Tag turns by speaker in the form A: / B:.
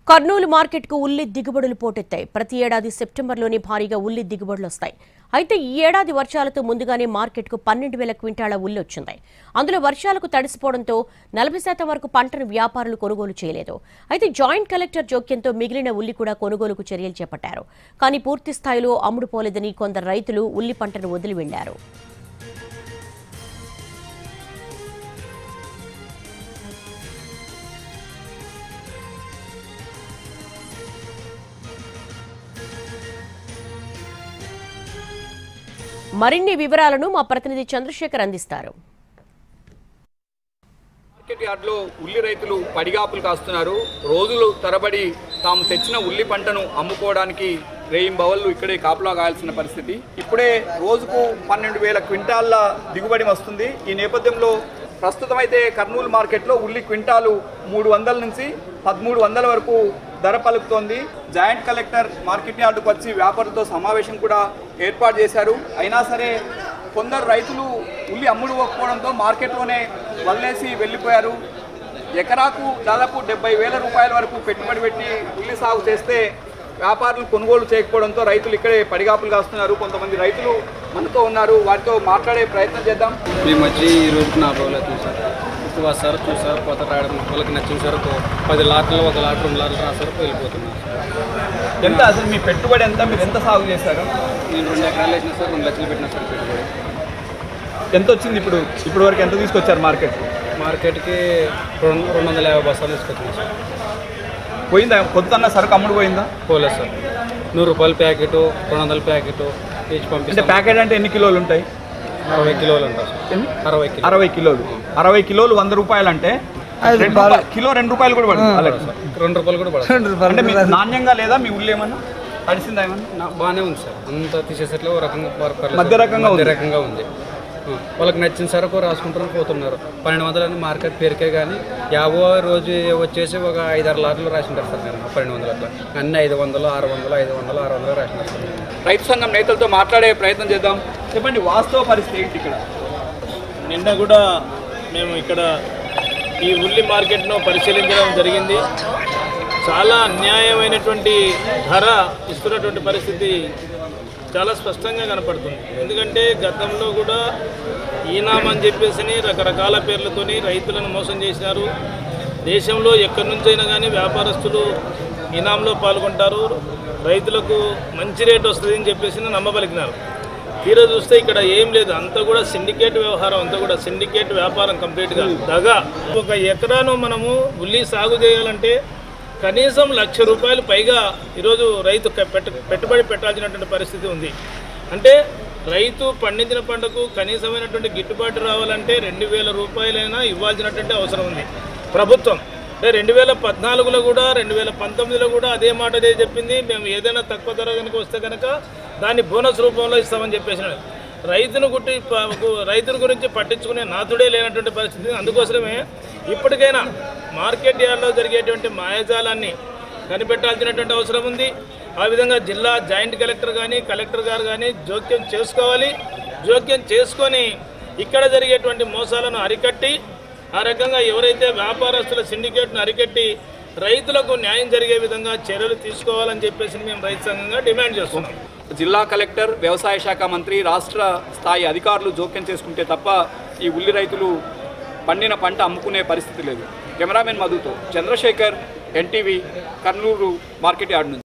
A: కర్నూలు మార్కెట్కు ఉల్లి దిగుబడులు పోటెత్తాయి. ప్రతి ఏడాది సెప్టెంబర్లోనే భారీగా ఉల్లి దిగుబడులు వస్తాయి. అయితే ఈ ఏడాది వర్షాలతో ముందుగానే మార్కెట్కు 12,000 క్వింటాల ఉల్లి వచ్చింది. అందులో వర్షాలకు తడిసిపోవడంతో 40% వరకు పంటను వ్యాపారులు కొనుగోలు చేయలేదు. అయితే జాయింట్ కలెక్టర్ జోక్యంతో మిగిలిన ఉల్లి కూడా కొనుగోలుకు చర్యలు చేపట్టారు. కానీ పూర్తి స్థాయిలో అమ్ముడుపోలేదని కొందరు రైతులు ఉల్లి పంటను వదిలి వెళ్లారు. మరిన్ని వివరాలను మా ప్రతినిధి చంద్రశేఖర్ అందిస్తారు.
B: మార్కెట్ యార్డ్లో ఉల్లి రైతులు పడిగాపులు కాస్తున్నారు. రోజులు తరబడి తాము తెచ్చిన ఉల్లి పంటను అమ్ముకోవడానికి రేయింబవళ్ళు ఇక్కడే కాపులా కాయాల్సిన పరిస్థితి. ఇప్పుడే రోజుకు 12,000 క్వింటాళ్ల దిగుబడి వస్తుంది. ఈ నేపథ్యంలో ప్రస్తుతం అయితే కర్నూలు మార్కెట్లో ఉల్లి క్వింటాలు 300 నుంచి 1300 వరకు ధర పలుకుతోంది. జాయింట్ కలెక్టర్ మార్కెట్ యార్డుకు వచ్చి వ్యాపారులతో సమావేశం కూడా ఏర్పాటు చేశారు. అయినా సరే కొందరు రైతులు ఉల్లి అమ్ముడుపోవడంతో మార్కెట్లోనే వల్లేసి వెళ్ళిపోయారు. ఎకరాకు దాదాపు 70,000 రూపాయల వరకు పెట్టుబడి పెట్టి ఉల్లి సాగు చేస్తే వ్యాపారులు కొనుగోలు చేయకపోవడంతో రైతులు ఇక్కడే పడిగాపులు కాస్తున్నారు. కొంతమంది రైతులు మనతో ఉన్నారు, వారితో మాట్లాడే ప్రయత్నం చేద్దాం.
C: మేము వచ్చి ఈ రోజుకి 4 రోజులు అవుతుంది సార్. ఇప్పుడు వస్తారు చూసారు, కొత్త రావడం వాళ్ళకి నచ్చిన సార్ 10 లాట్లు, 1 లాట్ 2 లాట్లు రాస్తారు, వెళ్ళిపోతున్నారు.
B: ఎంత అసలు మీ పెట్టుబడి ఎంత? మీరు ఎంత సాగు చేశారు?
C: నేను 2 ఎకరాలు వేసిన సార్, 2 లక్షలు పెట్టినా సార్ పెట్టుబడి.
B: ఎంత వచ్చింది? ఇప్పుడు వరకు ఎంత తీసుకొచ్చారు
C: మార్కెట్కి 250 బస్తాలు తీసుకొచ్చింది సార్.
B: పోయిందా? కొత్త సరుకు అమ్ముడు పోయిందా?
C: పోలేదు సార్. 100 రూపాయల ప్యాకెట్, 200 ప్యాకెట్ ఇచ్చి పంపిస్తే.
B: ప్యాకెట్ అంటే ఎన్ని కిలోలు ఉంటాయి?
C: 60 కిలోలు ఉంటాయి సార్.
B: 60 కిలోలు. 60 కిలోలు 100 రూపాయలు అంటే కిలో 2 రూపాయలు కూడా పడుతుంది.
C: 2 రూపాయలు కూడా పడుతుంది.
B: అంటే మీకు నాణ్యంగా లేదా? మీ ఉల్లి ఏమన్నా తడిసిందా? ఏమన్నా
C: బాగానే ఉంది సార్. అంతా తీసేసట్లో రకంగా
B: మధ్య
C: రకంగా ఉంది. వాళ్ళకి నచ్చిన సరుకు రాసుకుంటారు, పోతున్నారు. 1200 అని మార్కెట్ పేరుకే కానీ 50 రోజు వచ్చేసి ఒక 5-6 లాట్లు రాసింటారు సార్. నేను 1200 అట్లా అన్నీ 500, 600, 500, 600 రాసినారు సార్.
B: రైతు సంఘం నేతలతో మాట్లాడే ప్రయత్నం చేద్దాం. చెప్పండి, వాస్తవ పరిస్థితి ఏంటి ఇక్కడ?
D: నిన్న కూడా మేము ఇక్కడ ఈ ఉల్లి మార్కెట్ను పరిశీలించడం జరిగింది. చాలా అన్యాయమైనటువంటి ధర ఇస్తున్నటువంటి పరిస్థితి చాలా స్పష్టంగా కనపడుతుంది. ఎందుకంటే గతంలో కూడా ఈనామని చెప్పేసి రకరకాల పేర్లతోని రైతులను మోసం చేసినారు. దేశంలో ఎక్కడి నుంచైనా కానీ వ్యాపారస్తులు ఈనాంలో పాల్గొంటారు, రైతులకు మంచి రేటు వస్తుంది అని చెప్పేసి నమ్మబలికినారు. తీరా చూస్తే ఇక్కడ ఏం లేదు, అంతా కూడా సిండికేట్ వ్యవహారం, అంతా కూడా సిండికేట్ వ్యాపారం కంప్లీట్గా దగా. 1 ఎకరాను మనము ఉల్లి సాగు చేయాలంటే కనీసం 1,00,000 రూపాయలు పైగా ఈరోజు రైతు పెట్టుబడి పెట్టాల్సినటువంటి పరిస్థితి ఉంది. అంటే రైతు పండించిన పంటకు కనీసమైనటువంటి గిట్టుబాటు రావాలంటే 2,000 రూపాయలైనా ఇవ్వాల్సినటువంటి అవసరం ఉంది ప్రభుత్వం. అంటే 2014లో కూడా 2019లో కూడా అదే మాట చెప్పింది. మేము ఏదైనా తక్కువ ధర కనుక వస్తే కనుక దాన్ని బోనస్ రూపంలో ఇస్తామని చెప్పేసినాడు. రైతుల గురించి పట్టించుకునే నాథుడే లేనటువంటి పరిస్థితి. అందుకోసమే ఇప్పటికైనా మార్కెట్ యార్డ్లో జరిగేటువంటి మాయాజాలాన్ని కనిపెట్టాల్సినటువంటి అవసరం ఉంది. ఆ విధంగా జిల్లా జాయింట్ కలెక్టర్ కానీ కలెక్టర్ గారు కానీ జోక్యం చేసుకోవాలి. జోక్యం చేసుకొని ఇక్కడ జరిగేటువంటి మోసాలను అరికట్టి, ఆ రకంగా ఎవరైతే వ్యాపారస్తుల సిండికేట్ను అరికట్టి రైతులకు న్యాయం జరిగే విధంగా చర్యలు తీసుకోవాలని చెప్పేసి మేము రైతు సంఘంగా డిమాండ్ చేస్తున్నాం.
B: జిల్లా కలెక్టర్, వ్యవసాయ శాఖ మంత్రి, రాష్ట్ర స్థాయి అధికారులు జోక్యం చేసుకుంటే తప్ప ఈ ఉల్లి రైతులు పండిన పంట అమ్ముకునే పరిస్థితి లేదు. కెమెరామెన్ మధుతో Chandrasekhar, NTV, Kurnool market yard నుంచి.